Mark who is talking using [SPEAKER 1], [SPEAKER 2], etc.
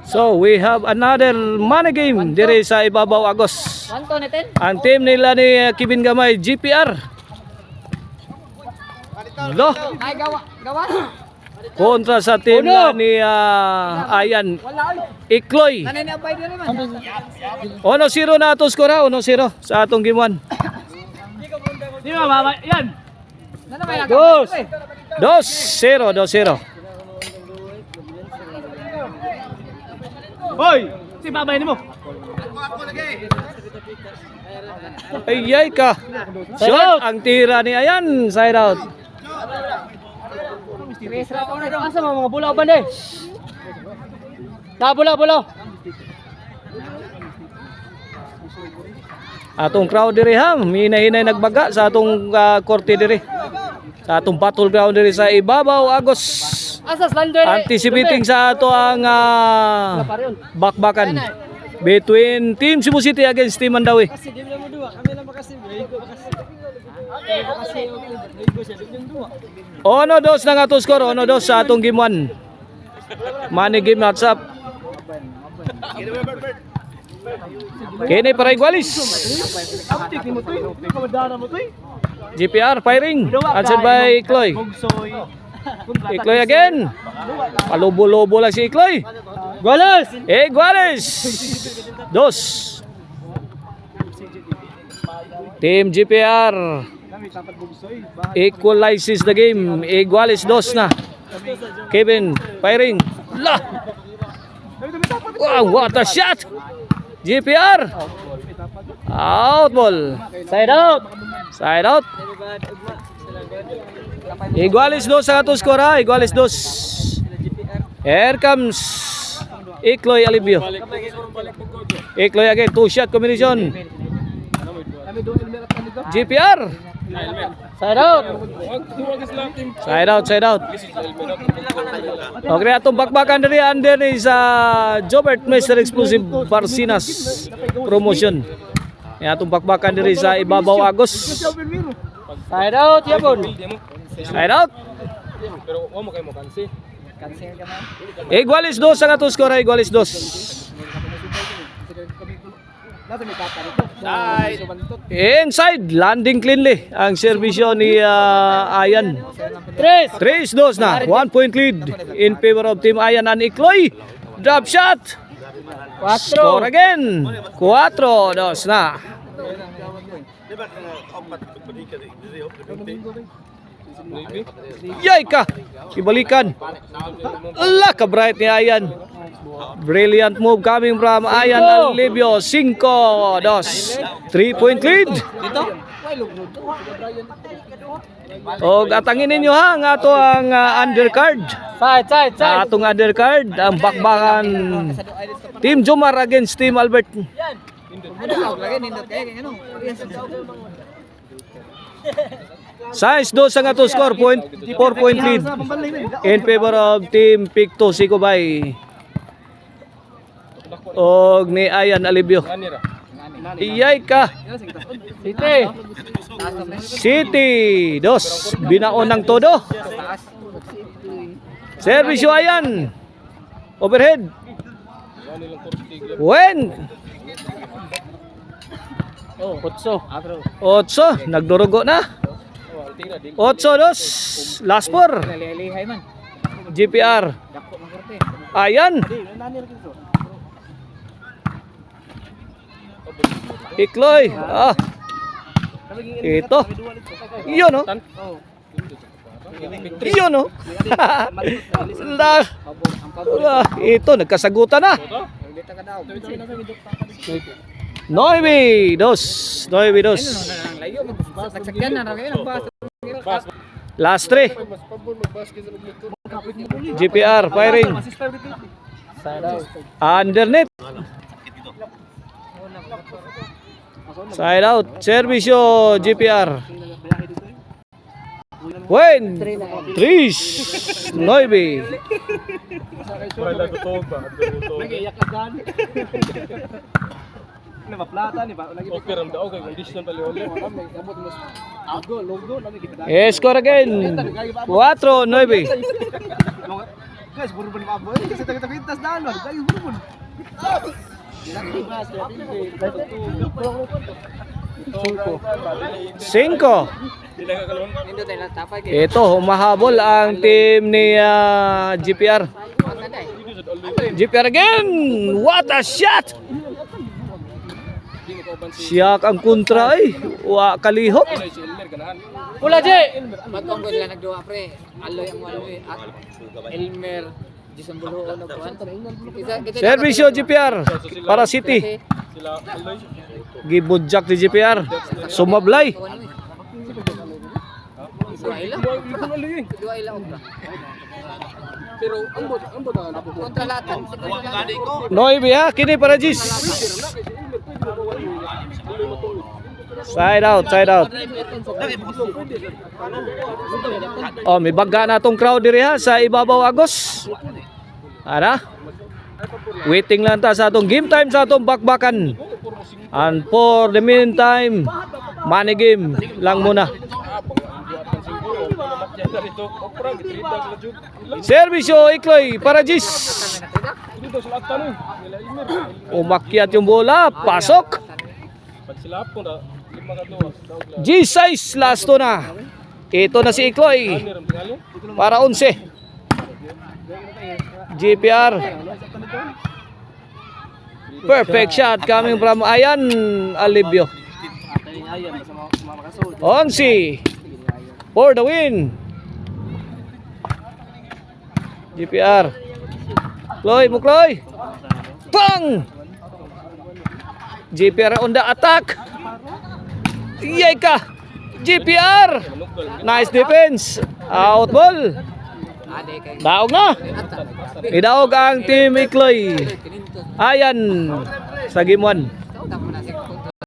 [SPEAKER 1] So we have another money game dire sa Ibabaw Agos. Ang team nila ni Kevin Gamay GPR. Lo. Kontra sa team ni Ayan Ikloy. 1-0 na ato score, 1-0 sa atong game 1.
[SPEAKER 2] Di ba mama? Yan.
[SPEAKER 1] 2-0.
[SPEAKER 2] Hoy, si babay nimo.
[SPEAKER 1] Ayay ka. Shot ang tira ni Ayan, side out.
[SPEAKER 2] Asa mga bulaw ba ni? Na bulaw.
[SPEAKER 1] Atong crowd diri ha, hinahinay nagbaga sa atong korte diri. Sa atong battleground diri sa Ibabaw Agos.
[SPEAKER 2] Asa slander.
[SPEAKER 1] Anticipating sa ato ang bakbakan between Team Cebu City against Team Mandawi.
[SPEAKER 2] Kasi di mo duwa, kami lang makasi.
[SPEAKER 1] Ono dos na nga to score, ono dos sa atong game 1. Money game match up. Kini para Igualis. GPR firing. Answered by Ikloy. Ikloy again. Palubo-lobo lang si Ikloy. Igualis. Dos. Team GPR equalizes the game. Igualis dos na. Kevin firing. La. Wow, what a shot. GPR. Out ball.
[SPEAKER 2] Side out.
[SPEAKER 1] Igualis dos ang ato score ha. Igualis dos. Here comes Ikloy Alibio. Ikloy again. 2-shot combination. GPR. Side out. Okay, atong bakbakan diri under ni sa Jobert Mr. Exclusive Barcinas promotion. Atong bakbakan diri sa Ibabaw Agos.
[SPEAKER 2] Side out yapon.
[SPEAKER 3] Pero wa mo kay mo kansi.
[SPEAKER 1] Igualis dos ang ato score, Igualis dos. Inside, landing cleanly ang serbisyo ni Ayan. 3-2 na, 1 point lead in favor of Team Ayan and Ikloy. Drop shot. Score again. 4-2 na. Yay ka. Ibalikan. Ala ka bright ni Ayan. Brilliant move coming from Ayan Alibio. 5-2. 3-point lead. O atangin ninyo ha nga to ang undercard.
[SPEAKER 2] Side.
[SPEAKER 1] Atong undercard ang bakbakan Team Jomar against Team Albert. Size 2 ang ato score, 4-point lead in favor of Team Picto Sicobay og ni Ayan Alibio. Iyay ka. City 2, binaon ng todo. Servisyo Ayan. Overhead. When 8, nagdurugo na. 8-2, last 4. GPR. Ayan. Ikloy. Ito. Iyon no. Iyon no. Ito nagkasagutan na. 9-2. Last 3. GPR firing. Underneath. Side out. Servisyo GPR. When 3 9. Score again. 4-9.
[SPEAKER 3] Guys, burbun pa boy. Kasi taga-tagintas na ano. Guys, burbun.
[SPEAKER 1] Cinco.
[SPEAKER 2] Hindi tayo tapay.
[SPEAKER 1] Ito, humahabol ang team ni GPR. GPR again! What a shot! Siyak ang kontra ay. Wa kalihok.
[SPEAKER 2] Pula, J!
[SPEAKER 4] Matong ko nila nagduwa pre. Aloy ang waloy at Elmer Jason Bulho no kuan.
[SPEAKER 1] Servisyo GPR para City. Gibudjak ni GPR. Sumablay.
[SPEAKER 4] Dua ila obra. Pero ambot ang kontralatan.
[SPEAKER 1] Noibe ha, kini para Gis. Side out, side out. Oh, may bagga na tong crowd diri ha sa ibabaw Agos. Ana? Waiting lang ta sa atong game time sa atong bakbakan. And for the meantime, money game lang muna. Servisyo Ikloy para Gis. Umakyat yung bola, pasok. G6 last to na. Ito na si Ikloy para 11. GPR. Perfect shot coming from Ayan Alibio. 11 for the win. GPR. Kloy, Mukloy. Bang! GPR on the attack. Iyay ka. GPR. Nice defense. Out ball. Daog na. Idaog ang team Ikloy. Ayan sa game 1.